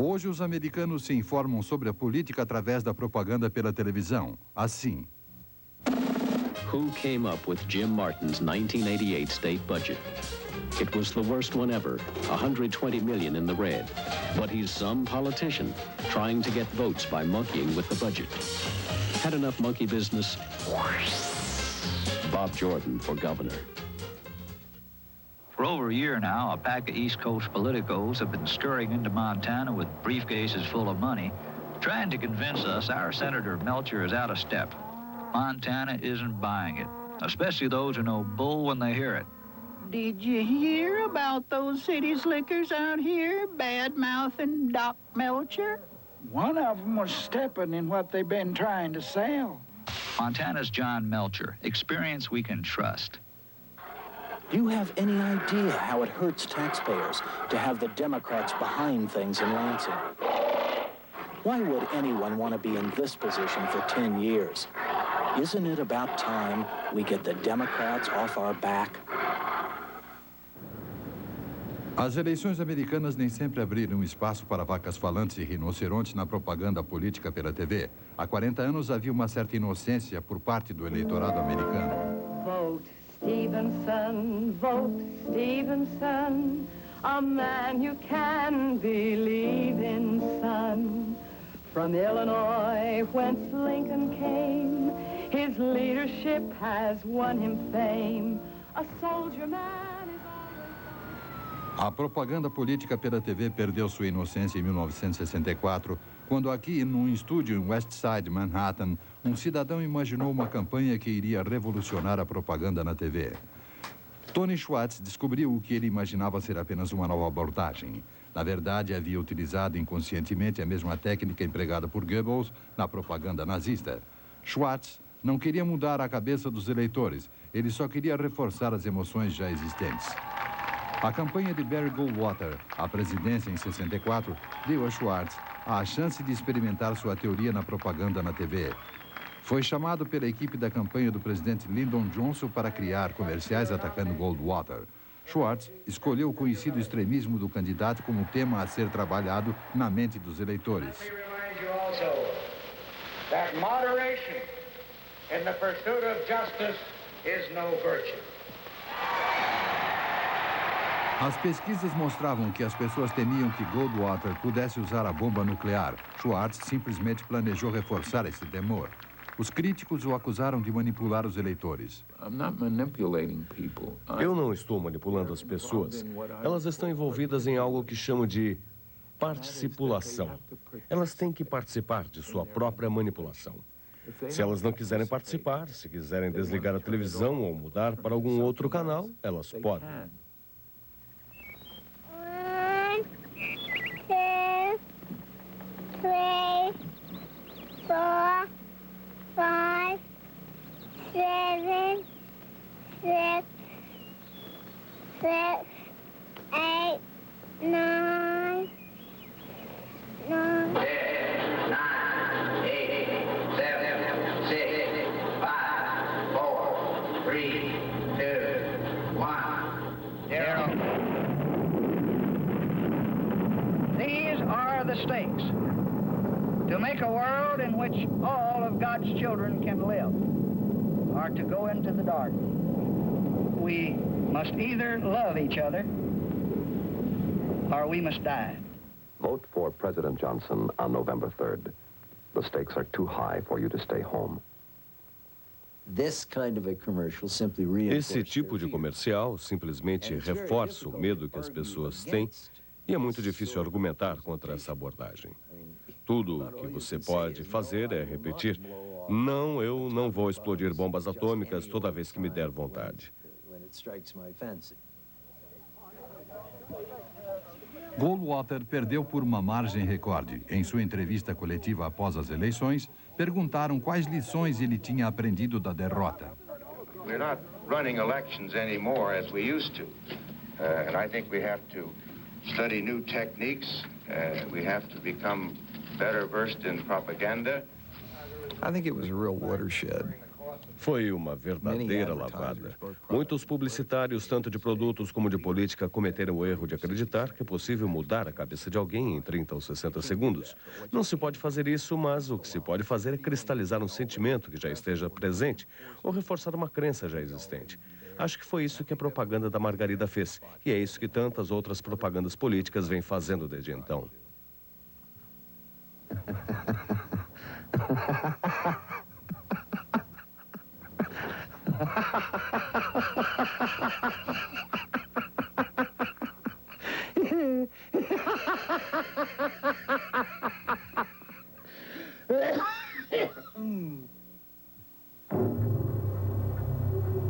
Hoje, os americanos se informam sobre a política através da propaganda pela televisão. Assim. Who came up with Jim Martin's 1988 state budget? It was the worst one ever, $120 million in the red. But he's some politician trying to get votes by monkeying with the budget. Had enough monkey business? Bob Jordan for governor. For over a year now, a pack of East Coast politicos have been scurrying into Montana with briefcases full of money, trying to convince us our Senator Melcher is out of step. Montana isn't buying it, especially those who know bull when they hear it. Did you hear about those city slickers out here bad-mouthing Doc Melcher? One of them was stepping in what they've been trying to sell. Montana's John Melcher, experience we can trust. Do you have any idea how it hurts taxpayers to have the Democrats behind things in Lansing? Why would anyone want to be in this position for 10 years? Isn't it about time we get the Democrats off our back? As eleições americanas nem sempre abriram espaço para vacas falantes e rinocerontes na propaganda política pela TV. Há 40 anos havia uma certa inocência por parte do eleitorado americano. Vote Stevenson, vote Stevenson, a man you can believe in, son. From Illinois, whence Lincoln came, his leadership has won him fame. A soldier man is always... A propaganda política pela TV perdeu sua inocência em 1964, quando aqui, num estúdio em West Side, Manhattan, um cidadão imaginou uma campanha que iria revolucionar a propaganda na TV. Tony Schwartz descobriu o que ele imaginava ser apenas uma nova abordagem. Na verdade, havia utilizado inconscientemente a mesma técnica empregada por Goebbels na propaganda nazista. Schwartz não queria mudar a cabeça dos eleitores, ele só queria reforçar as emoções já existentes. A campanha de Barry Goldwater à presidência em 64 deu a Schwartz a chance de experimentar sua teoria na propaganda na TV. Foi chamado pela equipe da campanha do presidente Lyndon Johnson para criar comerciais atacando Goldwater. Schwartz escolheu o conhecido extremismo do candidato como tema a ser trabalhado na mente dos eleitores. As pesquisas mostravam que as pessoas temiam que Goldwater pudesse usar a bomba nuclear. Schwartz simplesmente planejou reforçar esse temor. Os críticos o acusaram de manipular os eleitores. Eu não estou manipulando as pessoas. Elas estão envolvidas em algo que chamo de participulação. Elas têm que participar de sua própria manipulação. Se elas não quiserem participar, se quiserem desligar a televisão ou mudar para algum outro canal, elas podem. 1, 2, 3, 4, 5, 7, 6, 8, 9, 9. 10, 9, 8, 7, 6, 5, 4, 3, 2, 1, 0. These are the stakes. To make a world in which all of God's children can live, or to go into the dark. We must either love each other, or we must die. Vote for President Johnson on November 3rd. The stakes are too high for you to stay home. Esse tipo de comercial simplesmente reforça o medo que as pessoas têm e é muito difícil argumentar contra essa abordagem. Tudo o que você pode fazer é repetir: não, eu não vou explodir bombas atômicas toda vez que me der vontade. Goldwater perdeu por uma margem recorde. Em sua entrevista coletiva após as eleições, perguntaram quais lições ele tinha aprendido da derrota. We're not running elections anymore as we used to. And I think we have to study new techniques. We have to become better versed in propaganda. I think it was a real watershed Foi uma verdadeira lavada. Muitos publicitários, tanto de produtos como de política, cometeram o erro de acreditar que é possível mudar a cabeça de alguém em 30 ou 60 segundos. Não se pode fazer isso, mas o que se pode fazer é cristalizar um sentimento que já esteja presente ou reforçar uma crença já existente. Acho que foi isso que a propaganda da Margarida fez. E é isso que tantas outras propagandas políticas vêm fazendo desde então.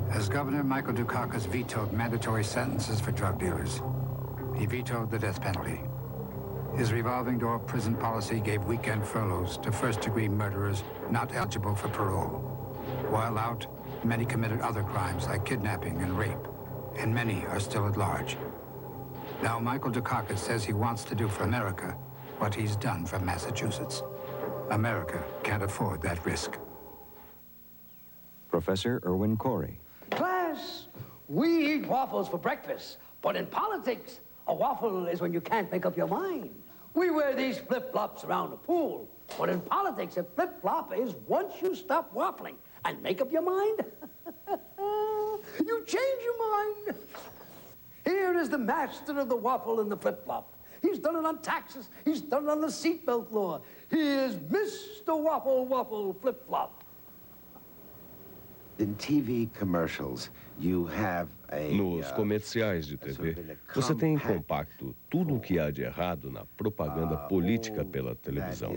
As governor, Michael Dukakis vetoed mandatory sentences for drug dealers. He vetoed the death penalty. His revolving door prison policy gave weekend furloughs to first-degree murderers not eligible for parole. While out, many committed other crimes like kidnapping and rape, and many are still at large. Now Michael Dukakis says he wants to do for America what he's done for Massachusetts. America can't afford that risk. Professor Irwin Corey. Class, we eat waffles for breakfast, but in politics, a waffle is when you can't make up your mind. We wear these flip-flops around the pool, but in politics, a flip-flop is once you stop waffling and make up your mind, you change your mind. Here is the master of the waffle and the flip-flop. He's done it on taxes. He's done it on the seatbelt law. He is Mr. Waffle Waffle Flip-Flop. In TV commercials, you have Nos comerciais de TV, você tem em compacto tudo o que há de errado na propaganda política pela televisão.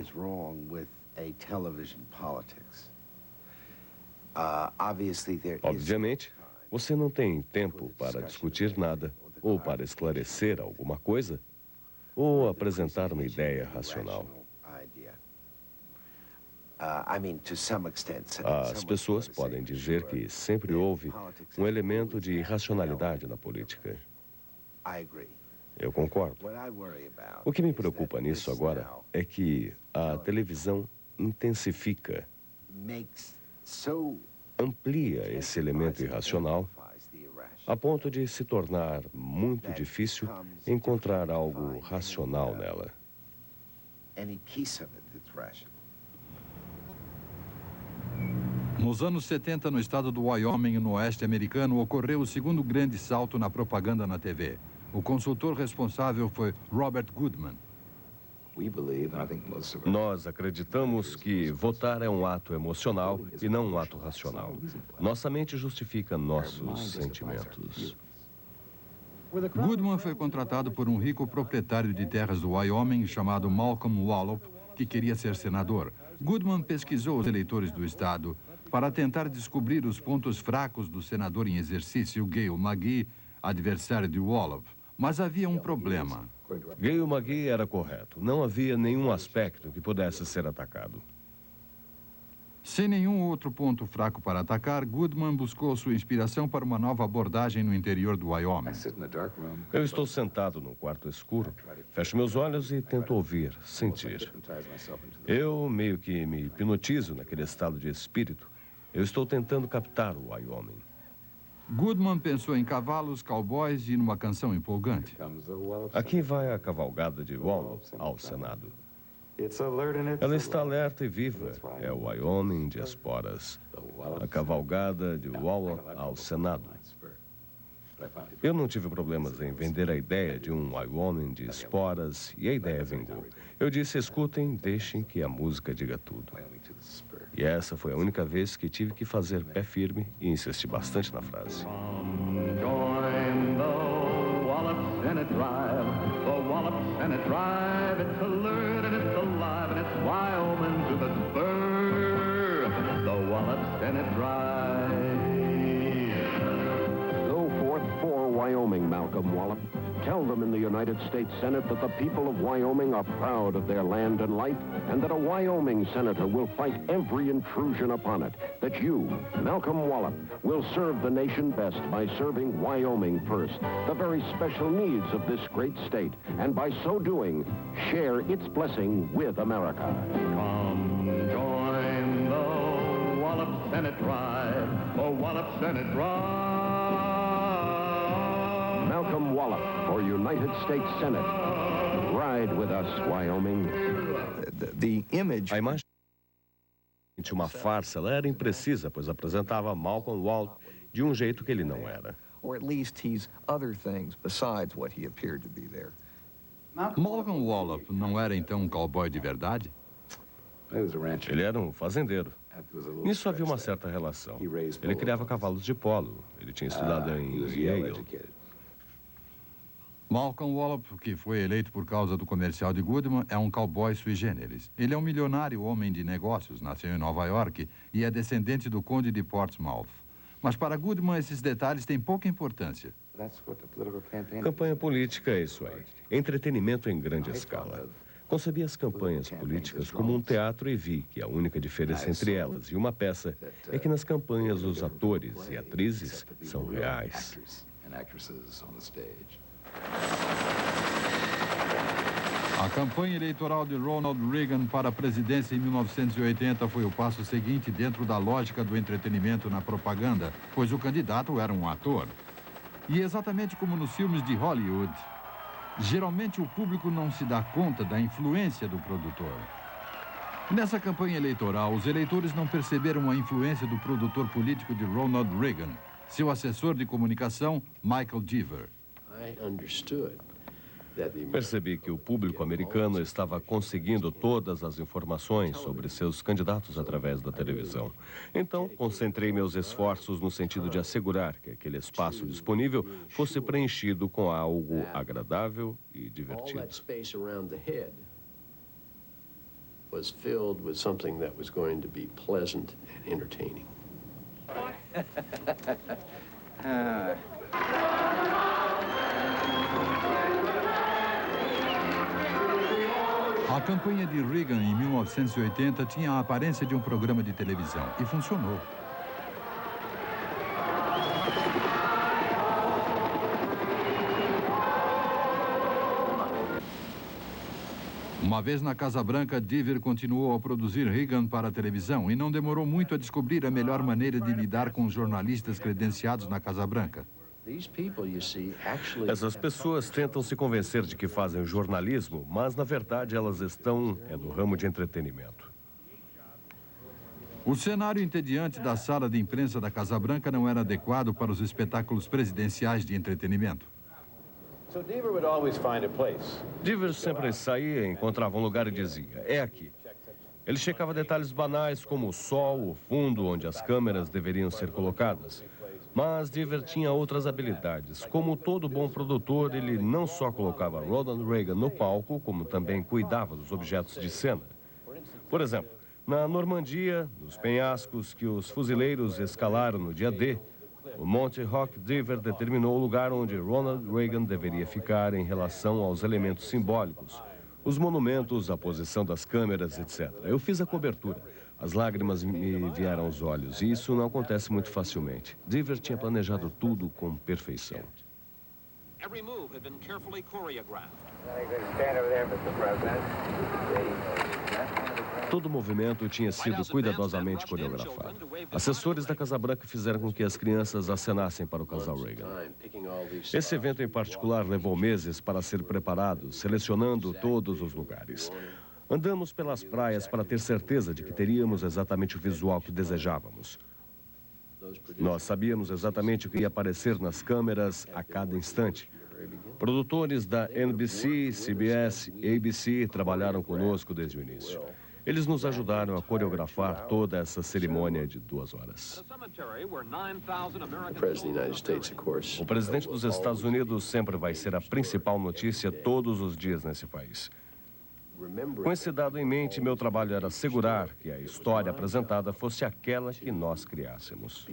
Obviamente, você não tem tempo para discutir nada, ou para esclarecer alguma coisa, ou apresentar uma ideia racional. As pessoas podem dizer que sempre houve um elemento de irracionalidade na política. Eu concordo. O que me preocupa nisso agora é que a televisão intensifica, amplia esse elemento irracional a ponto de se tornar muito difícil encontrar algo racional nela. Nos anos 70, no estado do Wyoming, no oeste americano, ocorreu o segundo grande salto na propaganda na TV. O consultor responsável foi Robert Goodman. Nós acreditamos que votar é um ato emocional e não um ato racional. Nossa mente justifica nossos sentimentos. Goodman foi contratado por um rico proprietário de terras do Wyoming chamado Malcolm Wallop, que queria ser senador. Goodman pesquisou os eleitores do estado para tentar descobrir os pontos fracos do senador em exercício, Gale McGee, adversário de Wallop. Mas havia um problema. Gale McGee era correto. Não havia nenhum aspecto que pudesse ser atacado. Sem nenhum outro ponto fraco para atacar, Goodman buscou sua inspiração para uma nova abordagem no interior do Wyoming. Eu estou sentado num quarto escuro, fecho meus olhos e tento ouvir, sentir. Eu meio que me hipnotizo naquele estado de espírito. Eu estou tentando captar o Wyoming. Goodman pensou em cavalos, cowboys e numa canção empolgante. Aqui vai a cavalgada de Wallop ao Senado. Ela está alerta e viva. É o Wyoming de esporas. A cavalgada de Wallop ao Senado. Eu não tive problemas em vender a ideia de um Wyoming de esporas e a ideia vingou. Eu disse, escutem, deixem que a música diga tudo. E essa foi a única vez que tive que fazer pé firme e insisti bastante na frase. Join the Wallop Senate Drive, the Wallop Senate Drive. It's alert and it's alive and it's Wyoming to the spur. The Wallop Senate Drive. Go forth for Wyoming, Malcolm Wallop. Tell them in the United States Senate that the people of Wyoming are proud of their land and life, and that a Wyoming senator will fight every intrusion upon it. That you, Malcolm Wallop, will serve the nation best by serving Wyoming first, the very special needs of this great state, and by so doing, share its blessing with America. Come join the Wallop Senate Drive, the Wallop Senate Drive. Malcolm Wallop for United States Senate. Ride with us, Wyoming. A imagem de uma farsa, ela era imprecisa, pois apresentava Malcolm Wallop de um jeito que ele não era. Or at least he's other things besides what he appeared to be there. Malcolm Wallop não era então um cowboy de verdade? Ele era um fazendeiro. Nisso havia uma certa relação. Ele criava cavalos de polo. Ele tinha estudado em Yale. Malcolm Wallop, que foi eleito por causa do comercial de Goodman, é um cowboy sui generis. Ele é um milionário homem de negócios, nasceu em Nova York e é descendente do conde de Portsmouth. Mas para Goodman, esses detalhes têm pouca importância. Campanha política é isso aí. Entretenimento em grande escala. Concebi as campanhas políticas como um teatro e vi que a única diferença entre elas e uma peça é que nas campanhas os atores e atrizes são reais. A campanha eleitoral de Ronald Reagan para a presidência em 1980 foi o passo seguinte dentro da lógica do entretenimento na propaganda, pois o candidato era um ator. E exatamente como nos filmes de Hollywood, geralmente o público não se dá conta da influência do produtor. Nessa campanha eleitoral, os eleitores não perceberam a influência do produtor político de Ronald Reagan, seu assessor de comunicação, Michael Deaver. Percebi que o público americano estava conseguindo todas as informações sobre seus candidatos através da televisão. Então, concentrei meus esforços no sentido de assegurar que aquele espaço disponível fosse preenchido com algo agradável e divertido. Was filled with something that was going to be pleasant and entertaining. A campanha de Reagan em 1980 tinha a aparência de um programa de televisão e funcionou. Uma vez na Casa Branca, Deaver continuou a produzir Reagan para a televisão e não demorou muito a descobrir a melhor maneira de lidar com os jornalistas credenciados na Casa Branca. Essas pessoas tentam se convencer de que fazem jornalismo, mas na verdade elas estão no ramo de entretenimento. O cenário entediante da sala de imprensa da Casa Branca não era adequado para os espetáculos presidenciais de entretenimento. Deaver sempre saía, encontrava um lugar e dizia, é aqui. Ele checava detalhes banais como o sol, o fundo onde as câmeras deveriam ser colocadas. Mas Deaver tinha outras habilidades. Como todo bom produtor, ele não só colocava Ronald Reagan no palco, como também cuidava dos objetos de cena. Por exemplo, na Normandia, nos penhascos que os fuzileiros escalaram no dia D, o Monte Rock, Deaver determinou o lugar onde Ronald Reagan deveria ficar em relação aos elementos simbólicos, os monumentos, a posição das câmeras, etc. Eu fiz a cobertura. As lágrimas me vieram aos olhos, e isso não acontece muito facilmente. Deaver tinha planejado tudo com perfeição. Every move had been carefully choreographed. Todo o movimento tinha sido cuidadosamente coreografado. Assessores da Casa Branca fizeram com que as crianças acenassem para o casal Reagan. Esse evento em particular levou meses para ser preparado, selecionando todos os lugares. Andamos pelas praias para ter certeza de que teríamos exatamente o visual que desejávamos. Nós sabíamos exatamente o que ia aparecer nas câmeras a cada instante. Produtores da NBC, CBS e ABC trabalharam conosco desde o início. Eles nos ajudaram a coreografar toda essa cerimônia de 2 horas. O presidente dos Estados Unidos sempre vai ser a principal notícia todos os dias nesse país. Com esse dado em mente, meu trabalho era assegurar que a história apresentada fosse aquela que nós criássemos.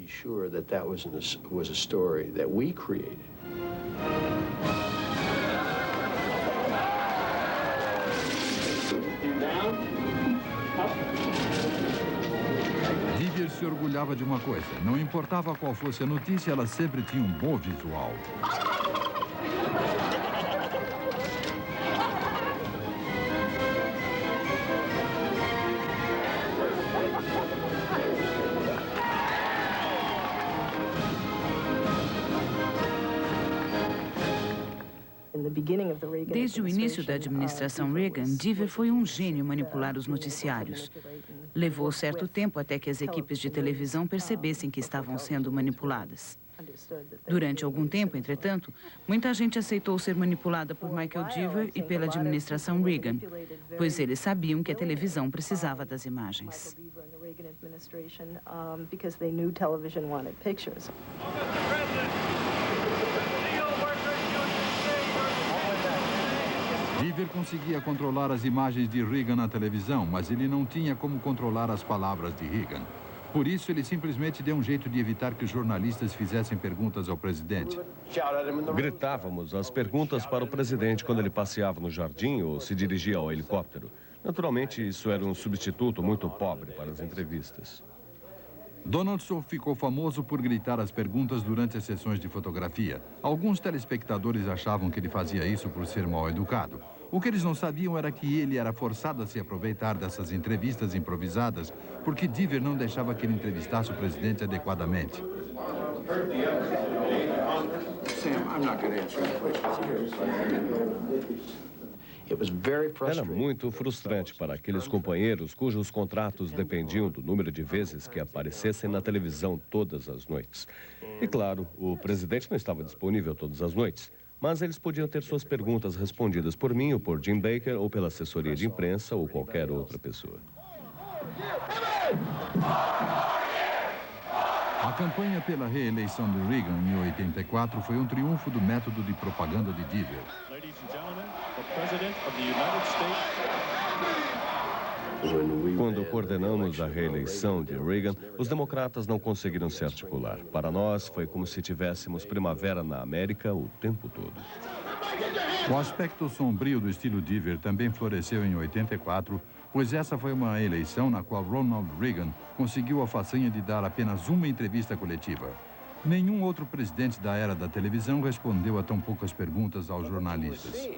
Deaver se orgulhava de uma coisa. Não importava qual fosse a notícia, ela sempre tinha um bom visual. Desde o início da administração Reagan, Deaver foi um gênio manipular os noticiários. Levou certo tempo até que as equipes de televisão percebessem que estavam sendo manipuladas. Durante algum tempo, entretanto, muita gente aceitou ser manipulada por Michael Deaver e pela administração Reagan, pois eles sabiam que a televisão precisava das imagens. Deaver conseguia controlar as imagens de Reagan na televisão, mas ele não tinha como controlar as palavras de Reagan. Por isso, ele simplesmente deu um jeito de evitar que os jornalistas fizessem perguntas ao presidente. Gritávamos as perguntas para o presidente quando ele passeava no jardim ou se dirigia ao helicóptero. Naturalmente, isso era um substituto muito pobre para as entrevistas. Donaldson ficou famoso por gritar as perguntas durante as sessões de fotografia. Alguns telespectadores achavam que ele fazia isso por ser mal educado. O que eles não sabiam era que ele era forçado a se aproveitar dessas entrevistas improvisadas, porque Deaver não deixava que ele entrevistasse o presidente adequadamente. Era muito frustrante para aqueles companheiros cujos contratos dependiam do número de vezes que aparecessem na televisão todas as noites. E claro, o presidente não estava disponível todas as noites, mas eles podiam ter suas perguntas respondidas por mim ou por Jim Baker ou pela assessoria de imprensa ou qualquer outra pessoa. A campanha pela reeleição de Reagan em 84 foi um triunfo do método de propaganda de Deaver. Quando coordenamos a reeleição de Reagan, os democratas não conseguiram se articular. Para nós, foi como se tivéssemos primavera na América o tempo todo. O aspecto sombrio do estilo Deaver também floresceu em 84, pois essa foi uma eleição na qual Ronald Reagan conseguiu a façanha de dar apenas uma entrevista coletiva. Nenhum outro presidente da era da televisão respondeu a tão poucas perguntas aos jornalistas.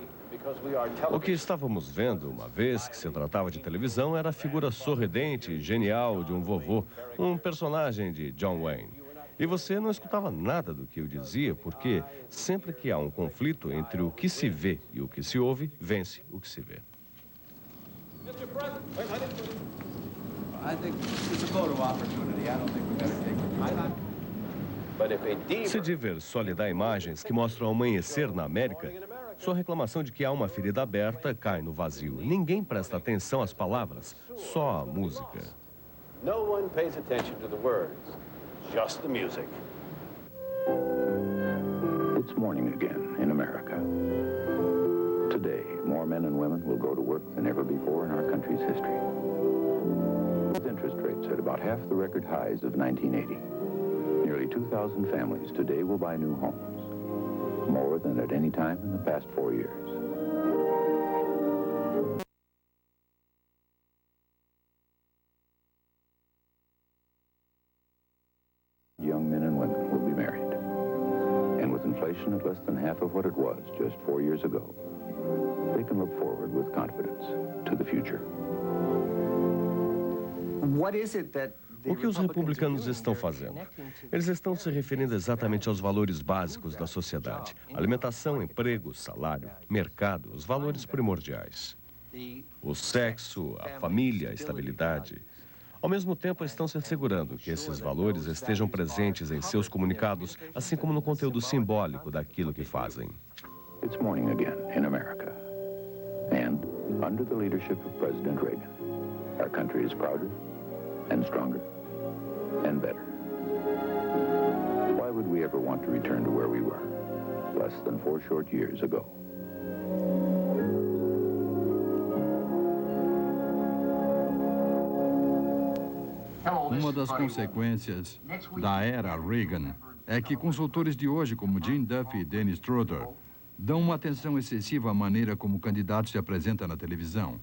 O que estávamos vendo, uma vez que se tratava de televisão, era a figura sorridente e genial de um vovô, um personagem de John Wayne. E você não escutava nada do que eu dizia, porque sempre que há um conflito entre o que se vê e o que se ouve, vence o que se vê. Se Deaver só lhe dá imagens que mostram o amanhecer na América, sua reclamação de que há uma ferida aberta cai no vazio. Ninguém presta atenção às palavras, só à música. No one pays attention to the words, just the music. It's morning again in America. Today, more men and women will go to work than ever before in our country's history. With interest rates at about half the record highs of 1980, nearly 2,000 families today will buy new homes, more than at any time in the past 4 years. Young men and women will be married. And with inflation at less than half of what it was just 4 years ago, they can look forward with confidence to the future. O que os republicanos estão fazendo? Eles estão se referindo exatamente aos valores básicos da sociedade. Alimentação, emprego, salário, mercado, os valores primordiais. O sexo, a família, a estabilidade. Ao mesmo tempo, estão se assegurando que esses valores estejam presentes em seus comunicados, assim como no conteúdo simbólico daquilo que fazem. It's morning again in America. And under the leadership of President Reagan, our country is prouder and stronger and better. Why would we ever want to return to where we were less than 4 short years ago? Uma das consequências da era Reagan é que consultores de hoje, como Jim Duffy e Dennis Schroeder, dão uma atenção excessiva à maneira como o candidato se apresenta na televisão.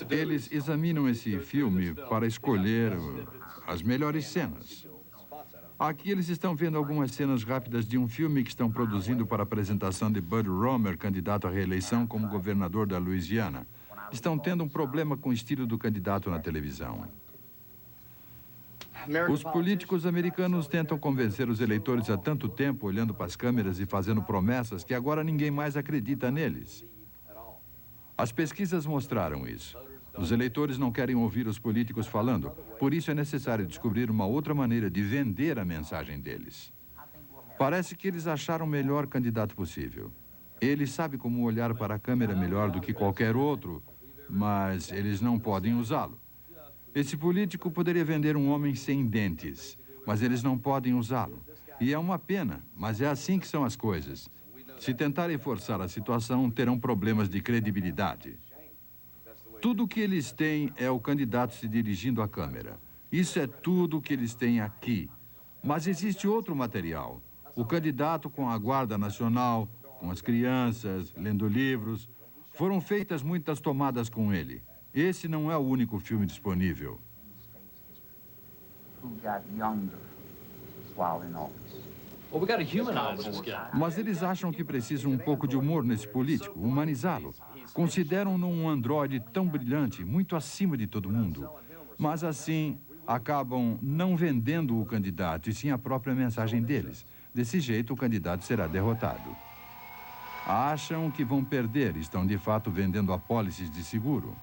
Eles examinam esse filme para escolher as melhores cenas. Aqui eles estão vendo algumas cenas rápidas de um filme que estão produzindo para a apresentação de Bud Romer, candidato à reeleição como governador da Louisiana. Estão tendo um problema com o estilo do candidato na televisão. Os políticos americanos tentam convencer os eleitores há tanto tempo, olhando para as câmeras e fazendo promessas, que agora ninguém mais acredita neles. As pesquisas mostraram isso. Os eleitores não querem ouvir os políticos falando, por isso é necessário descobrir uma outra maneira de vender a mensagem deles. Parece que eles acharam o melhor candidato possível. Ele sabe como olhar para a câmera melhor do que qualquer outro, mas eles não podem usá-lo. Esse político poderia vender um homem sem dentes, mas eles não podem usá-lo. E é uma pena, mas é assim que são as coisas. Se tentarem forçar a situação, terão problemas de credibilidade. Tudo o que eles têm é o candidato se dirigindo à câmera. Isso é tudo o que eles têm aqui. Mas existe outro material. O candidato com a Guarda Nacional, com as crianças, lendo livros. Foram feitas muitas tomadas com ele. Esse não é o único filme disponível. Mas eles acham que precisam um pouco de humor nesse político, humanizá-lo. Consideram-no um androide tão brilhante, muito acima de todo mundo. Mas assim, acabam não vendendo o candidato, e sim a própria mensagem deles. Desse jeito, o candidato será derrotado. Acham que vão perder, estão de fato vendendo apólices de seguro.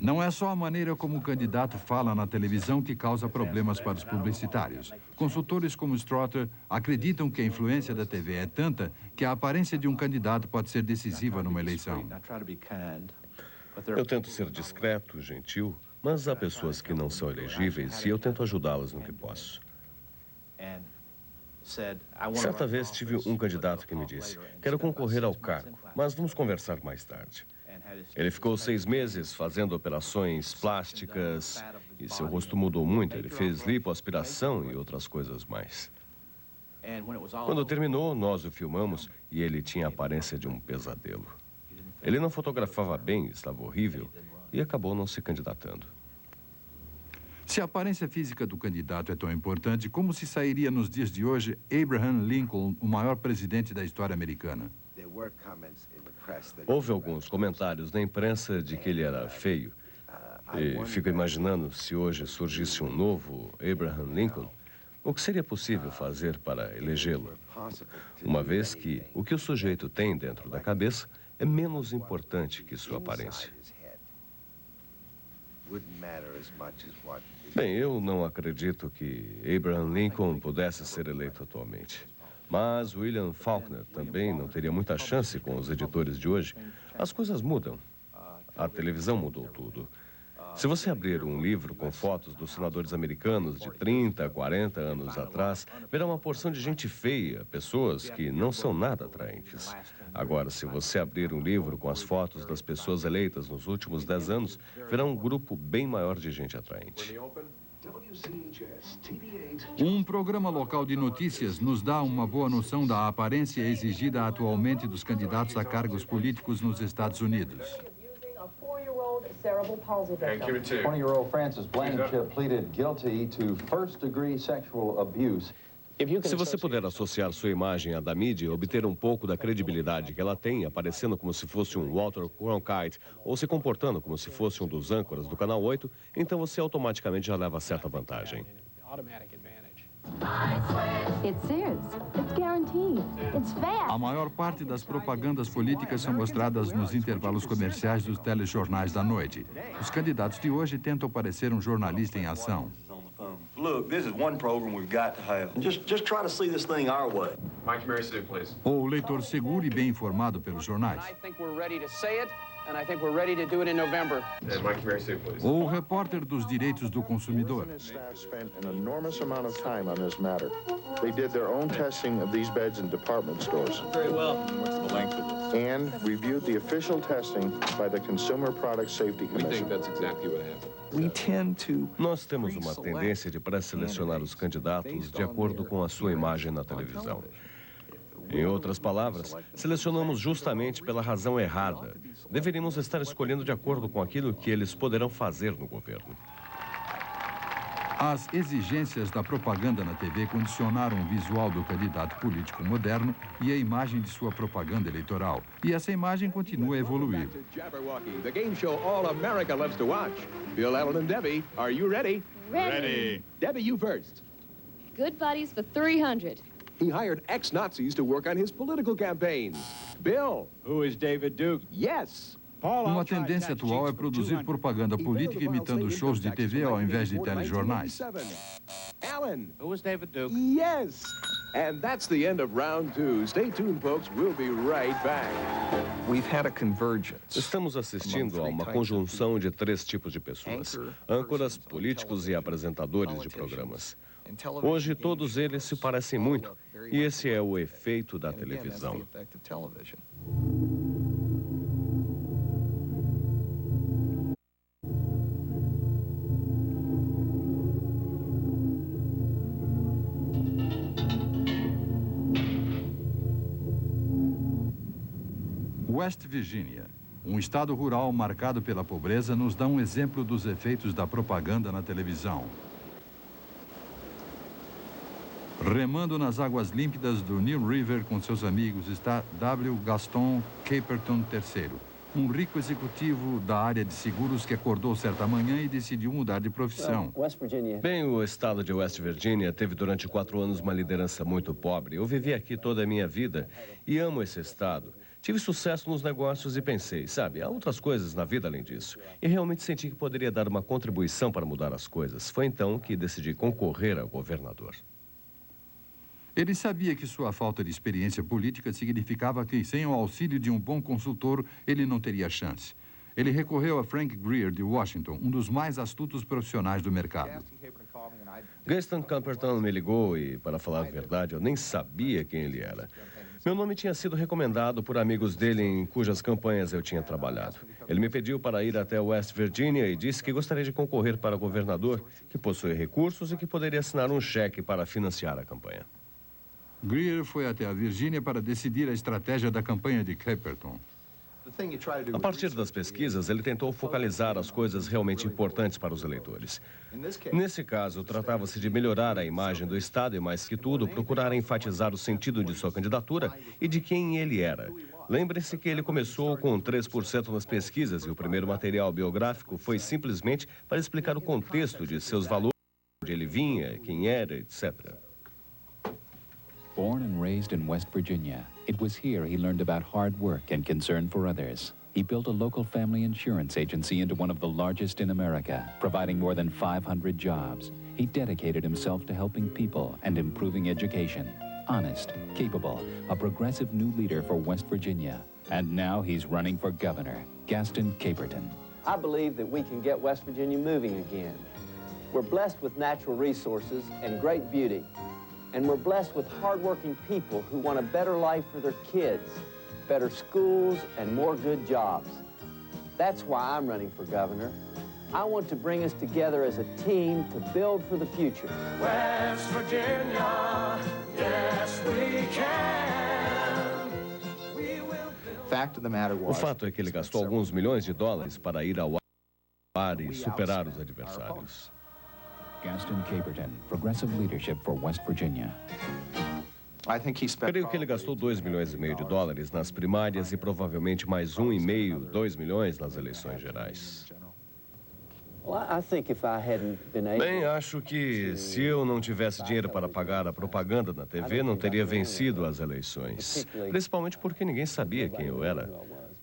Não é só a maneira como o candidato fala na televisão que causa problemas para os publicitários. Consultores como Strotter acreditam que a influência da TV é tanta que a aparência de um candidato pode ser decisiva numa eleição. Eu tento ser discreto, gentil, mas há pessoas que não são elegíveis e eu tento ajudá-las no que posso. Certa vez tive um candidato que me disse: quero concorrer ao cargo, mas vamos conversar mais tarde. Ele ficou 6 meses fazendo operações plásticas e seu rosto mudou muito. Ele fez lipoaspiração e outras coisas mais. Quando terminou, nós o filmamos e ele tinha a aparência de um pesadelo. Ele não fotografava bem, estava horrível e acabou não se candidatando. Se a aparência física do candidato é tão importante, como se sairia nos dias de hoje Abraham Lincoln, o maior presidente da história americana? Houve alguns comentários na imprensa de que ele era feio. E fico imaginando se hoje surgisse um novo Abraham Lincoln, o que seria possível fazer para elegê-lo? Uma vez que o que o sujeito tem dentro da cabeça é menos importante que sua aparência. Bem, eu não acredito que Abraham Lincoln pudesse ser eleito atualmente. Mas William Faulkner também não teria muita chance com os editores de hoje. As coisas mudam. A televisão mudou tudo. Se você abrir um livro com fotos dos senadores americanos de 30, 40 anos atrás, verá uma porção de gente feia, pessoas que não são nada atraentes. Agora, se você abrir um livro com as fotos das pessoas eleitas nos últimos 10 anos, verá um grupo bem maior de gente atraente. Um programa local de notícias nos dá uma boa noção da aparência exigida atualmente dos candidatos a cargos políticos nos Estados Unidos. 20-year-old Francis Blanchett pleaded guilty to first-degree sexual abuse. Se você puder associar sua imagem à da mídia, obter um pouco da credibilidade que ela tem, aparecendo como se fosse um Walter Cronkite ou se comportando como se fosse um dos âncoras do Canal 8, então você automaticamente já leva certa vantagem. A maior parte das propagandas políticas são mostradas nos intervalos comerciais dos telejornais da noite. Os candidatos de hoje tentam parecer um jornalista em ação. Look, this is one program we've got to have. Just try to see this thing our way. Mike Mercy, please. O leitor seguro e bem informado pelos jornais. I think we're ready to say it, and I think we're ready to do it in November. Mike Mercy, please. O repórter dos direitos do consumidor. Staff spent an enormous amount of time on this matter. They did their own testing of these beds in department stores. Very well. What's the length of this? And reviewed the official testing by the Consumer Product Safety Commission. We think that's exactly what happened. Nós temos uma tendência de pré-selecionar os candidatos de acordo com a sua imagem na televisão. Em outras palavras, selecionamos justamente pela razão errada. Deveríamos estar escolhendo de acordo com aquilo que eles poderão fazer no governo. As exigências da propaganda na TV condicionaram o visual do candidato político moderno e a imagem de sua propaganda eleitoral. E essa imagem continua a evoluir. The game show all America loves to watch. Bill, Allen and Debbie, are you ready? Ready. Debbie, you first. Good buddies for 300. He hired ex-Nazis to work on his political campaigns. Bill. Who is David Duke? Yes. Uma tendência atual é produzir propaganda política imitando shows de TV ao invés de telejornais. Alan. Who is David Duke? Yes. And that's the end of round 2. Stay tuned, folks. We'll be right back. We've had a convergence. Estamos assistindo a uma conjunção de 3 tipos de pessoas: âncoras, políticos e apresentadores de programas. Hoje, todos eles se parecem muito, e esse é o efeito da televisão. West Virginia, um estado rural marcado pela pobreza, nos dá um exemplo dos efeitos da propaganda na televisão. Remando nas águas límpidas do New River com seus amigos está W. Gaston Caperton III, um rico executivo da área de seguros que acordou certa manhã e decidiu mudar de profissão. Bem, o estado de West Virginia teve durante 4 anos uma liderança muito pobre. Eu vivi aqui toda a minha vida e amo esse estado. Tive sucesso nos negócios e pensei, sabe, há outras coisas na vida além disso. E realmente senti que poderia dar uma contribuição para mudar as coisas. Foi então que decidi concorrer a governador. Ele sabia que sua falta de experiência política significava que, sem o auxílio de um bom consultor, ele não teria chance. Ele recorreu a Frank Greer, de Washington, um dos mais astutos profissionais do mercado. Gaston Caperton me ligou e, para falar a verdade, eu nem sabia quem ele era. Meu nome tinha sido recomendado por amigos dele em cujas campanhas eu tinha trabalhado. Ele me pediu para ir até West Virginia e disse que gostaria de concorrer para governador, que possui recursos e que poderia assinar um cheque para financiar a campanha. Greer foi até a Virgínia para decidir a estratégia da campanha de Caperton. A partir das pesquisas, ele tentou focalizar as coisas realmente importantes para os eleitores. Nesse caso, tratava-se de melhorar a imagem do Estado e, mais que tudo, procurar enfatizar o sentido de sua candidatura e de quem ele era. Lembre-se que ele começou com 3% nas pesquisas e o primeiro material biográfico foi simplesmente para explicar o contexto de seus valores, de onde ele vinha, quem era, etc. Born and raised in West Virginia, it was here he learned about hard work and concern for others. He built a local family insurance agency into one of the largest in America, providing more than 500 jobs. He dedicated himself to helping people and improving education. Honest, capable, a progressive new leader for West Virginia. And now he's running for governor, Gaston Caperton. I believe that we can get West Virginia moving again. We're blessed with natural resources and great beauty. And we're blessed with hardworking people who want a better life for their kids, better schools, and more good jobs. That's why I'm running for governor. I want to bring us together as a team to build for the future. West Virginia, yes we can. O fato é que ele gastou alguns milhões de dólares para ir ao ar e superar os adversários. Gaston Caperton, progressive leadership for West Virginia. Creio que ele gastou 2,5 milhões de dólares nas primárias e provavelmente mais 1,5, 2 milhões nas eleições gerais. Bem, acho que se eu não tivesse dinheiro para pagar a propaganda na TV, não teria vencido as eleições. Principalmente porque ninguém sabia quem eu era.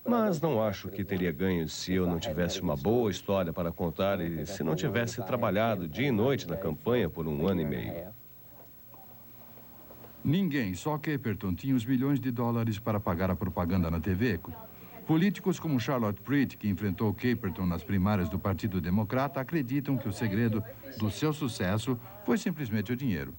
Mas não acho que teria ganho se eu não tivesse uma boa história para contar e se não tivesse trabalhado dia e noite na campanha por 1 ano e meio. Ninguém, só Caperton, tinha os milhões de dólares para pagar a propaganda na TV. Políticos como Charlotte Pritt, que enfrentou Caperton nas primárias do Partido Democrata, acreditam que o segredo do seu sucesso foi simplesmente o dinheiro.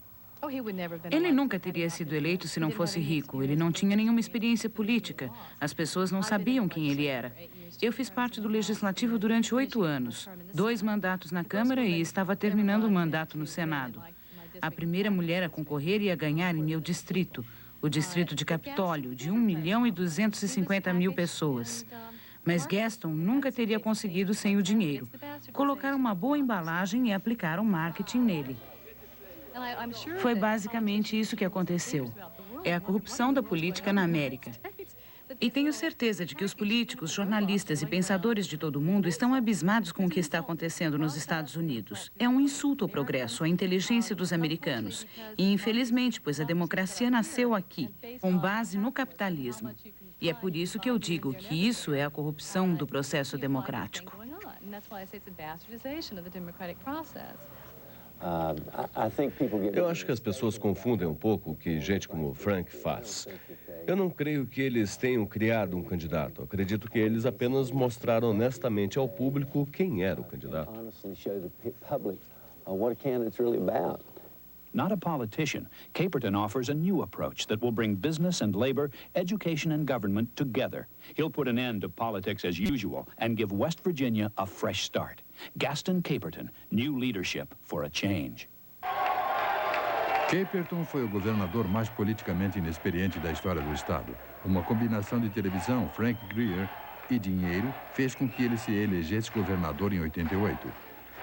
Ele nunca teria sido eleito se não fosse rico. Ele não tinha nenhuma experiência política. As pessoas não sabiam quem ele era. Eu fiz parte do Legislativo durante 8 anos, 2 mandatos na Câmara e estava terminando um mandato no Senado. A primeira mulher a concorrer e a ganhar em meu distrito, o distrito de Capitólio, de 1.250.000 pessoas. Mas Gaston nunca teria conseguido sem o dinheiro. Colocar uma boa embalagem e aplicar um marketing nele. Foi basicamente isso que aconteceu. É a corrupção da política na América. E tenho certeza de que os políticos, jornalistas e pensadores de todo o mundo estão abismados com o que está acontecendo nos Estados Unidos. É um insulto ao progresso, à inteligência dos americanos. E, infelizmente, pois a democracia nasceu aqui, com base no capitalismo. E é por isso que eu digo que isso é a corrupção do processo democrático. Eu acho que as pessoas confundem um pouco o que gente como Frank faz. Eu não creio que eles tenham criado um candidato. Acredito que eles apenas mostraram honestamente ao público quem era o candidato. Not a politician, Caperton offers a new approach that will bring business and labor, education and government together. He'll put an end to politics as usual and give West Virginia a fresh start. Gaston Caperton, new leadership for a change. Caperton foi o governador mais politicamente inexperiente da história do estado. Uma combinação de televisão, Frank Greer, e dinheiro fez com que ele se elegesse governador em 88.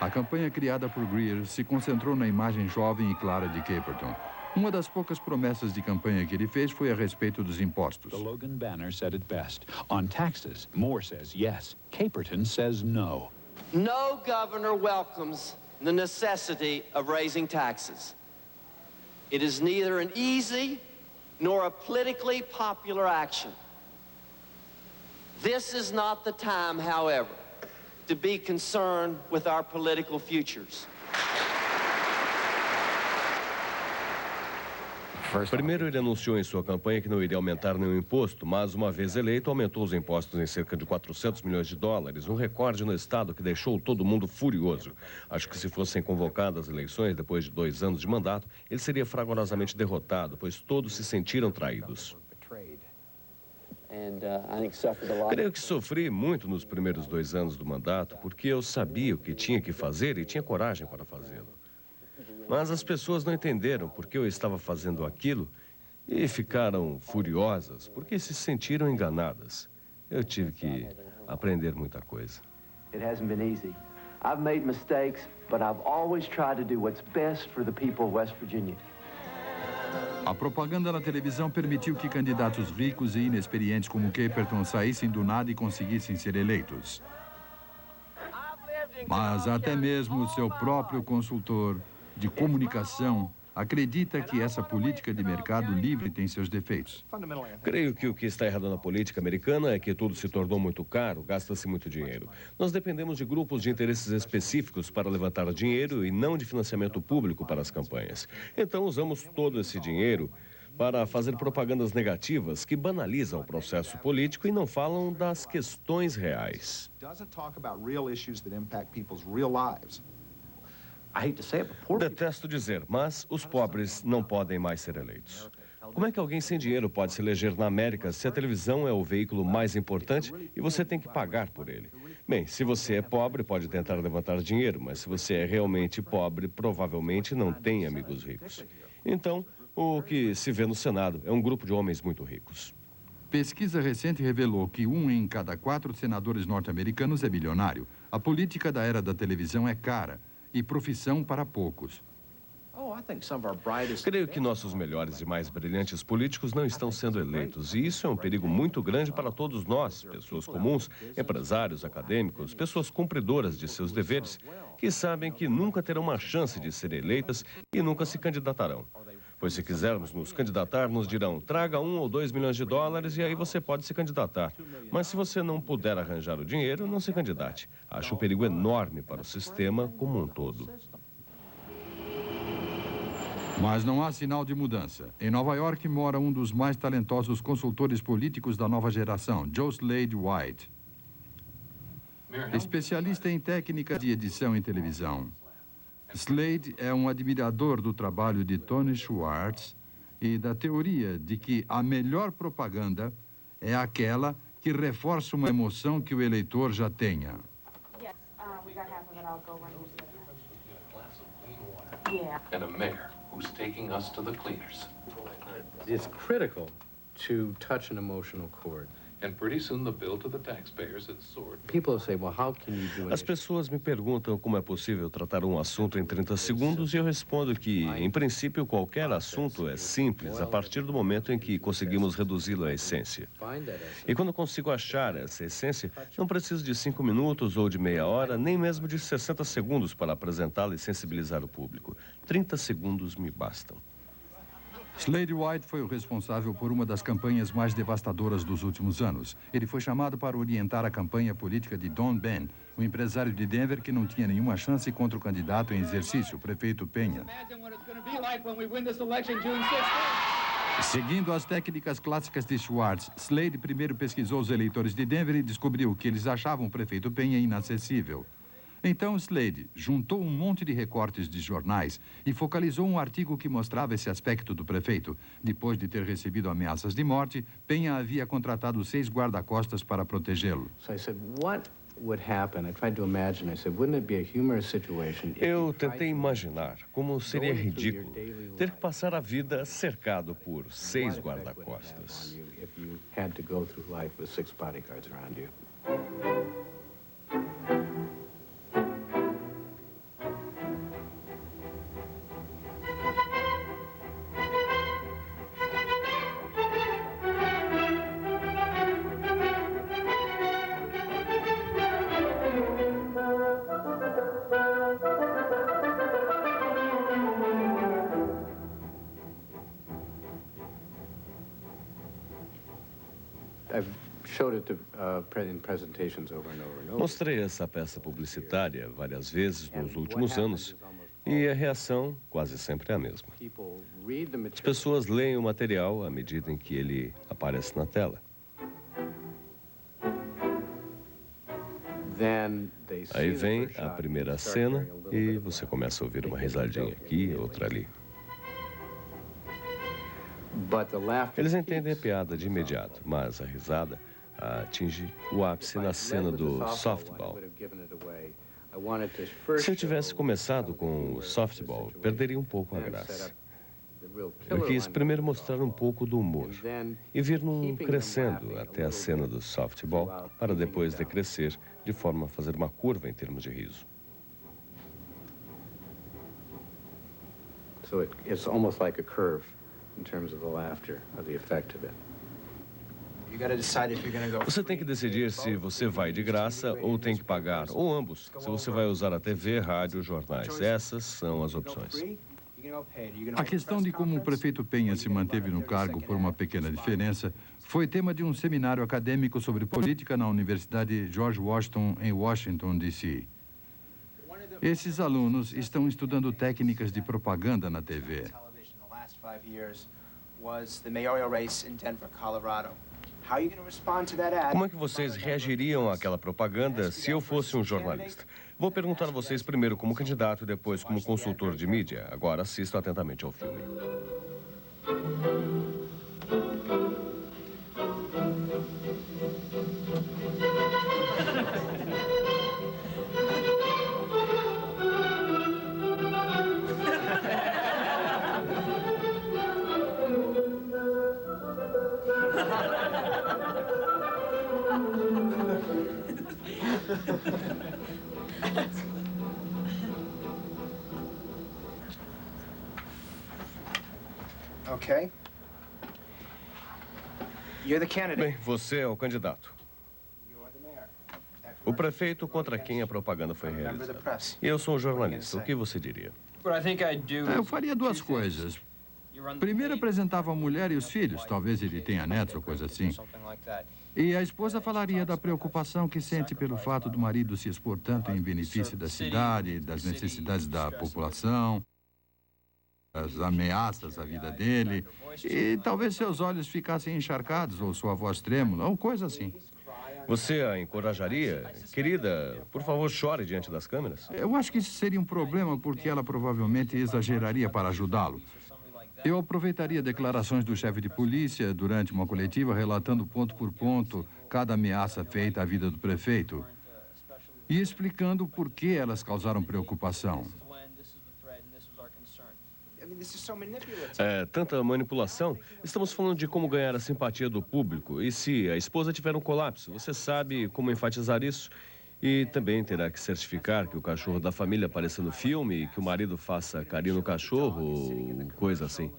A campanha criada por Greer se concentrou na imagem jovem e clara de Caperton. Uma das poucas promessas de campanha que ele fez foi a respeito dos impostos. The Logan Banner said it best. On taxes, Moore says yes. Caperton says no. No governor welcomes the necessity of raising taxes. It is neither an easy nor a politically popular action. This is not the time, however, to be concerned with our political futures. Primeiro, ele anunciou em sua campanha que não iria aumentar nenhum imposto, mas, uma vez eleito, aumentou os impostos em cerca de 400 milhões de dólares, um recorde no estado que deixou todo mundo furioso. Acho que se fossem convocadas eleições depois de 2 anos de mandato, ele seria fragorosamente derrotado, pois todos se sentiram traídos. Creio que sofri muito nos primeiros 2 anos do mandato, porque eu sabia o que tinha que fazer e tinha coragem para fazê-lo. Mas as pessoas não entenderam por que eu estava fazendo aquilo e ficaram furiosas, porque se sentiram enganadas. Eu tive que aprender muita coisa. It hasn't been easy. I've made mistakes, but I've always tried to do what's best for the people of West Virginia. A propaganda na televisão permitiu que candidatos ricos e inexperientes como Caperton saíssem do nada e conseguissem ser eleitos. Mas até mesmo o seu próprio consultor de comunicação acredita que essa política de mercado livre tem seus defeitos. Creio que o que está errado na política americana é que tudo se tornou muito caro, gasta-se muito dinheiro. Nós dependemos de grupos de interesses específicos para levantar dinheiro e não de financiamento público para as campanhas. Então usamos todo esse dinheiro para fazer propagandas negativas que banalizam o processo político e não falam das questões reais. Detesto dizer, mas os pobres não podem mais ser eleitos. Como é que alguém sem dinheiro pode se eleger na América se a televisão é o veículo mais importante e você tem que pagar por ele? Bem, se você é pobre, pode tentar levantar dinheiro, mas se você é realmente pobre, provavelmente não tem amigos ricos. Então, o que se vê no Senado é um grupo de homens muito ricos. Pesquisa recente revelou que 1 em cada 4 senadores norte-americanos é bilionário. A política da era da televisão é cara e profissão para poucos. Creio que nossos melhores e mais brilhantes políticos não estão sendo eleitos, e isso é um perigo muito grande para todos nós, pessoas comuns, empresários, acadêmicos, pessoas cumpridoras de seus deveres, que sabem que nunca terão uma chance de ser eleitas e nunca se candidatarão. Pois se quisermos nos candidatar, nos dirão, traga 1 ou 2 milhões de dólares e aí você pode se candidatar. Mas se você não puder arranjar o dinheiro, não se candidate. Acho um perigo enorme para o sistema como um todo. Mas não há sinal de mudança. Em Nova York mora um dos mais talentosos consultores políticos da nova geração, Joe Slade White. Especialista em técnica de edição em televisão. Slade é um admirador do trabalho de Tony Schwartz e da teoria de que a melhor propaganda é aquela que reforça uma emoção que o eleitor já tenha. And a mayor who's taking us to the cleaners. It's critical to touch an emotional chord. As pessoas me perguntam como é possível tratar um assunto em 30 segundos e eu respondo que, em princípio, qualquer assunto é simples a partir do momento em que conseguimos reduzi-lo à essência. E quando consigo achar essa essência, não preciso de 5 minutos ou de meia hora, nem mesmo de 60 segundos para apresentá-la e sensibilizar o público. 30 segundos me bastam. Slade White foi o responsável por uma das campanhas mais devastadoras dos últimos anos. Ele foi chamado para orientar a campanha política de Don Ben, o empresário de Denver que não tinha nenhuma chance contra o candidato em exercício, o prefeito Penha. Seguindo as técnicas clássicas de Schwartz, Slade primeiro pesquisou os eleitores de Denver e descobriu que eles achavam o prefeito Penha inacessível. Então, Slade juntou um monte de recortes de jornais e focalizou um artigo que mostrava esse aspecto do prefeito. Depois de ter recebido ameaças de morte, Penha havia contratado 6 guarda-costas para protegê-lo. Eu tentei imaginar como seria ridículo ter que passar a vida cercado por 6 guarda-costas. Mostrei essa peça publicitária várias vezes nos últimos anos e a reação quase sempre é a mesma. As pessoas leem o material à medida em que ele aparece na tela. Aí vem a primeira cena e você começa a ouvir uma risadinha aqui, outra ali. Eles entendem a piada de imediato, mas a risada atinge o ápice na cena do softball. Se eu tivesse começado com o softball, perderia um pouco a graça. Eu quis primeiro mostrar um pouco do humor e vir num crescendo até a cena do softball para depois decrescer de forma a fazer uma curva em termos de riso. So it's almost like a curve in terms of the laughter, of the effect of it. Você tem que decidir se você vai de graça ou tem que pagar, ou ambos, se você vai usar a TV, rádio, jornais. Essas são as opções. A questão de como o prefeito Penha se manteve no cargo por uma pequena diferença foi tema de um seminário acadêmico sobre política na Universidade George Washington, em Washington, D.C. Esses alunos estão estudando técnicas de propaganda na TV. Como é que vocês reagiriam àquela propaganda se eu fosse um jornalista? Vou perguntar a vocês primeiro como candidato e depois como consultor de mídia. Agora assistam atentamente ao filme. Okay. You're the candidate. Bem, você é o candidato. O prefeito contra quem a propaganda foi realizada. E eu sou um jornalista. O que você diria? Eu faria 2 coisas. Primeiro apresentava a mulher e os filhos, talvez ele tenha netos ou coisa assim. E a esposa falaria da preocupação que sente pelo fato do marido se expor tanto em benefício da cidade, das necessidades da população, as ameaças à vida dele, e talvez seus olhos ficassem encharcados ou sua voz trêmula, ou coisa assim. Você a encorajaria? Querida, por favor, chore diante das câmeras. Eu acho que isso seria um problema porque ela provavelmente exageraria para ajudá-lo. Eu aproveitaria declarações do chefe de polícia durante uma coletiva, relatando ponto por ponto cada ameaça feita à vida do prefeito e explicando por que elas causaram preocupação. É tanta manipulação. Estamos falando de como ganhar a simpatia do público. E se a esposa tiver um colapso, você sabe como enfatizar isso? E também terá que certificar que o cachorro da família apareça no filme e que o marido faça carinho no cachorro ou coisa assim.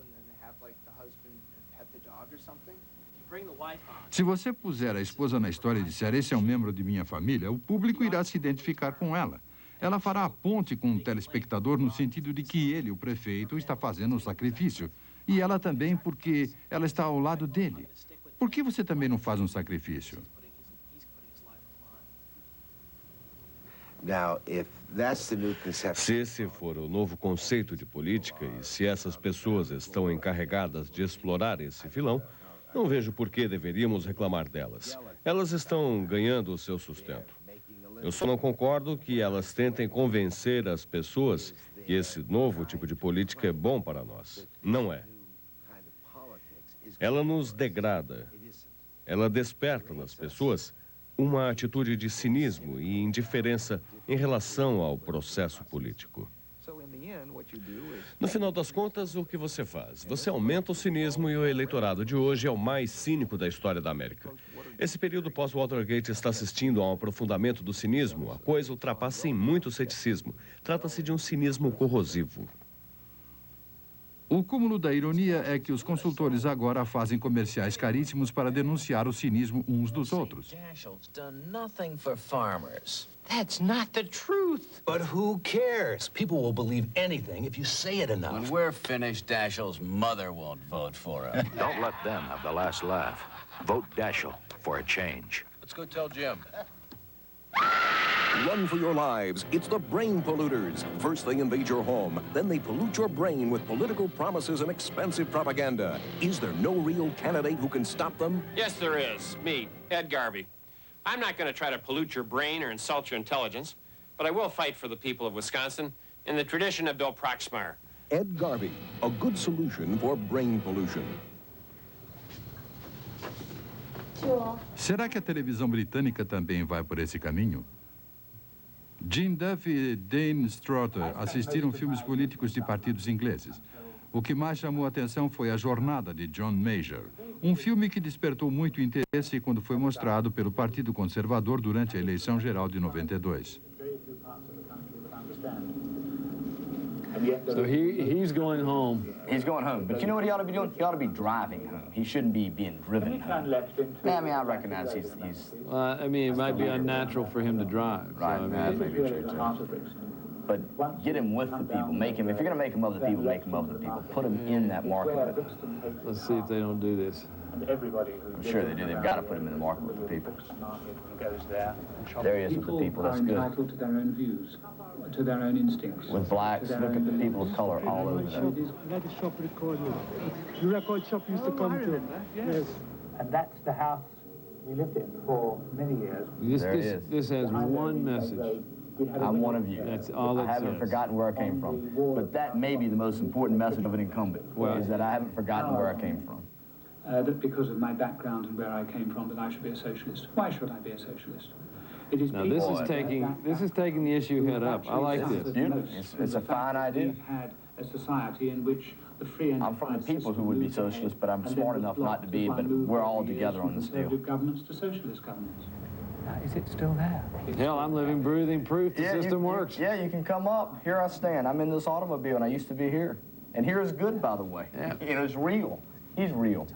Se você puser a esposa na história e disser esse é um membro de minha família, o público irá se identificar com ela. Ela fará a ponte com o telespectador no sentido de que ele, o prefeito, está fazendo um sacrifício. E ela também porque ela está ao lado dele. Por que você também não faz um sacrifício? Se esse for o novo conceito de política e se essas pessoas estão encarregadas de explorar esse vilão, não vejo por que deveríamos reclamar delas. Elas estão ganhando o seu sustento. Eu só não concordo que elas tentem convencer as pessoas que esse novo tipo de política é bom para nós. Não é. Ela nos degrada. Ela desperta nas pessoas uma atitude de cinismo e indiferença em relação ao processo político. No final das contas, o que você faz? Você aumenta o cinismo e o eleitorado de hoje é o mais cínico da história da América. Esse período pós-Watergate está assistindo a um aprofundamento do cinismo. A coisa ultrapassa em muito o ceticismo. Trata-se de um cinismo corrosivo. O cúmulo da ironia é que os consultores agora fazem comerciais caríssimos para denunciar o cinismo uns dos outros. Dashiell's done nothing for farmers. That's not the truth. But who cares? People will believe anything if you say it enough. When we're finished, Dashiell's mother won't vote for him. Don't let them have the last laugh. Vote Dashiell for a change. Let's go tell Jim. Run for your lives. It's the brain polluters. First they invade your home, then they pollute your brain with political promises and expensive propaganda. Is there no real candidate who can stop them? Yes, there is. Me, Ed Garvey. I'm not going to try to pollute your brain or insult your intelligence, but I will fight for the people of Wisconsin in the tradition of Bill Proxmire. Ed Garvey, a good solution for brain pollution. Será que a televisão britânica também vai por esse caminho? Jim Duff e Dane Strotter assistiram filmes políticos de partidos ingleses. O que mais chamou a atenção foi A Jornada, de John Major, um filme que despertou muito interesse quando foi mostrado pelo Partido Conservador durante a eleição geral de 92. So he's going home. He's going home. But you know what he ought to be doing? He ought to be driving home. He shouldn't be being driven home. Yeah, I mean, I recognize he's I mean, it might be unnatural for him to drive. Right, so, I mean, that may be true, too. But get him with the people. Make him, if you're going to make him of the people, make him of the people. Put him in that market with them. Let's see if they don't do this. I'm sure they do. They've got to put him in the market with the people. There he is with the people. That's good. Entitled to their own views, to their own instincts. With blacks, look at the people of color all over there. The record shop used to come to. Yes. And that's the house we lived in for many years. This has one message. I'm one of you. That's all it I haven't says. forgotten where I came from. But that may be the most important message of an incumbent, is that I haven't forgotten where I came from. That because of my background and where I came from, that I should be a socialist. Why should I be a socialist? It is Now this is taking the issue head up. I like this. It's a fine idea. We've had a society in which the free enterprise. I'm from the people who would be socialist, but I'm smart enough not to be. But we're all together on this deal. Governments to socialist governments. Is it still there? Hell, I'm living, breathing proof the system works. Yeah, you can come up. Here I stand. I'm in this automobile, and I used to be here. And here is good, by the way. Yeah. You know, it's real. He's real.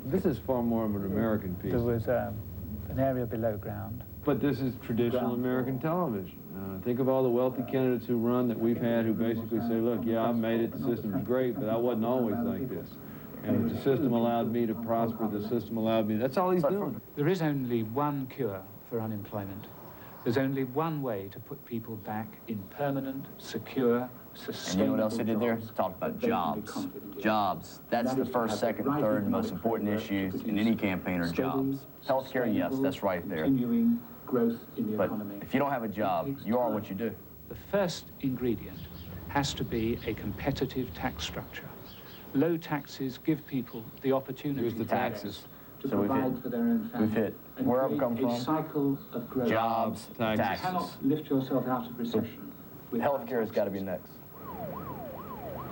This is far more of an American piece. There was an area below ground. But this is traditional American television. Think of all the wealthy candidates who run that we've had who basically say, look, yeah, I made it, the system's great, but I wasn't always like this. And the system allowed me to prosper, the system allowed me, that's all he's doing. There is only one cure for unemployment. There's only one way to put people back in permanent, secure, sustainable. And you know what else they did there? Talked about jobs. Jobs. That's the first, second, third most important issues in any campaign are jobs. Healthcare, yes, that's right there. Continuing growth in the economy. If you don't have a job, you are what you do. The first ingredient has to be a competitive tax structure. Low taxes give people the opportunity. Here's the taxes. To provide for their own family. We've hit where I've come from. A cycle of growth. Jobs, taxes. You cannot lift yourself out of recession. Healthcare has got to be next.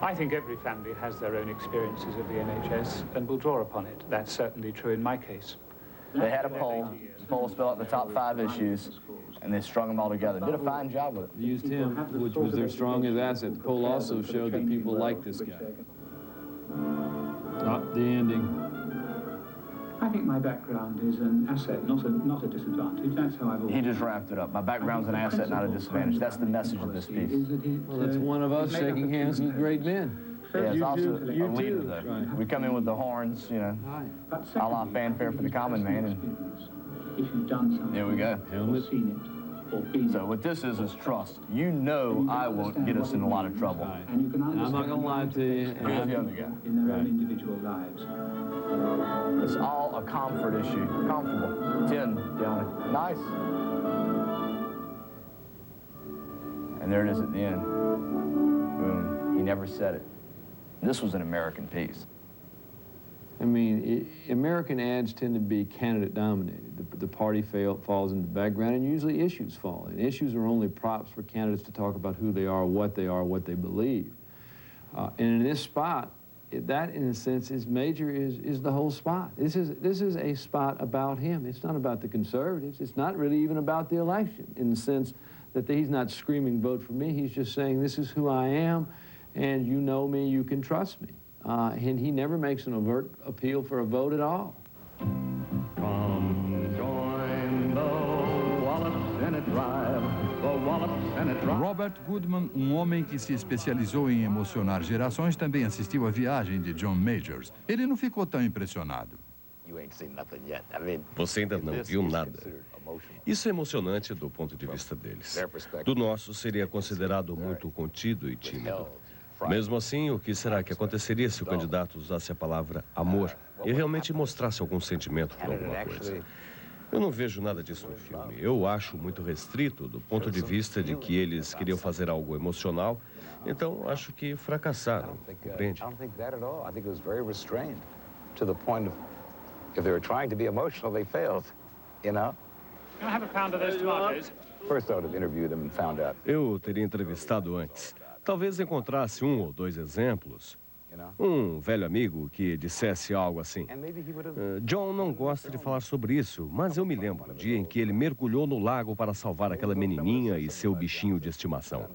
I think every family has their own experiences of the NHS and will draw upon it. That's certainly true in my case. They had a poll. The poll spelled out the top 5 issues, and they strung them all together. Did a fine job with it. They used him, which was their strongest asset. The poll also showed that people liked this guy. Not the ending. I think my background is an asset, not a disadvantage. That's how I've always... He just wrapped it up. My background's an asset, not a disadvantage. That's the message of this piece. Well, that's one of us shaking hands with great men. Yeah, it's also a leader, though. Right. We come in with the horns, you know, a la fanfare for the common man, and there we go. So what this is trust. You know I won't get us in a lot of trouble. And I'm not going to lie to you. Here's the other guy. In their own individual lives. It's all a comfort issue. Comfortable. 10 down. Nice. And there it is at the end. Boom. He never said it. This was an American piece. I mean, American ads tend to be candidate-dominated. The party falls in the background, and usually issues fall. And issues are only props for candidates to talk about who they are, what they believe. And in this spot, that, in a sense, is major, is the whole spot. This is a spot about him. It's not about the conservatives. It's not really even about the election, in the sense that he's not screaming, vote for me. He's just saying, this is who I am, and you know me, you can trust me. And he never makes an overt appeal for a vote at all. Come join the Wallace Senate Drive, the Wallace Senate Drive. Robert Goodman, homem que se especializou em emocionar gerações, também assistiu à viagem de John Majors. Ele não ficou tão impressionado. Você ainda não viu nada. Isso é emocionante do ponto de vista deles. Do nosso, seria considerado muito contido e tímido. Mesmo assim, o que será que aconteceria se o candidato usasse a palavra amor e realmente mostrasse algum sentimento por alguma coisa? Eu não vejo nada disso no filme. Eu acho muito restrito do ponto de vista de que eles queriam fazer algo emocional, então acho que fracassaram, compreende? If they were trying to be emotional, they failed, you know? Can I have a pound of those tomatoes? First, I would have interviewed them and found out. Eu teria entrevistado antes. Talvez encontrasse 1 ou 2 exemplos. Um velho amigo que dissesse algo assim. John não gosta de falar sobre isso, mas eu me lembro do dia em que ele mergulhou no lago para salvar aquela menininha e seu bichinho de estimação.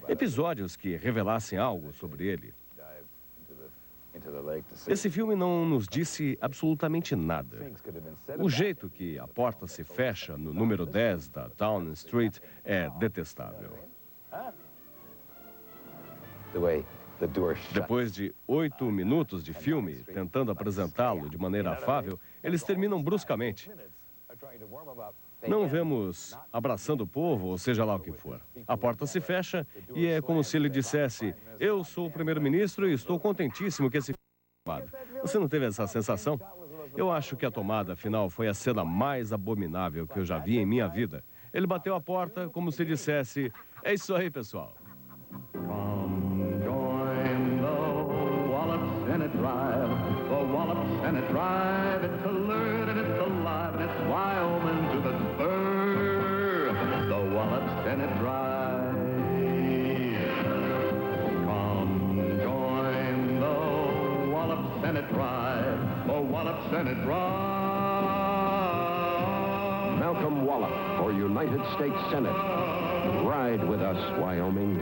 Episódios que revelassem algo sobre ele. Esse filme não nos disse absolutamente nada. O jeito que a porta se fecha no número 10 da Downing Street é detestável. Depois de 8 minutos de filme, tentando apresentá-lo de maneira afável, eles terminam bruscamente. Não vemos abraçando o povo, ou seja lá o que for. A porta se fecha e é como se ele dissesse: eu sou o primeiro-ministro e estou contentíssimo que esse filme. Você não teve essa sensação? Eu acho que a tomada final foi a cena mais abominável que eu já vi em minha vida. Ele bateu a porta como se dissesse: é isso aí, pessoal. Senate Drive, the Wallace Senate Drive. It's alert and it's alive and it's Wyoming to the spur. The Wallace Senate Drive. Come join the Wallace Senate Drive, the Wallace Senate Drive. Malcolm Wallop for United States Senate. Ride with us, Wyoming.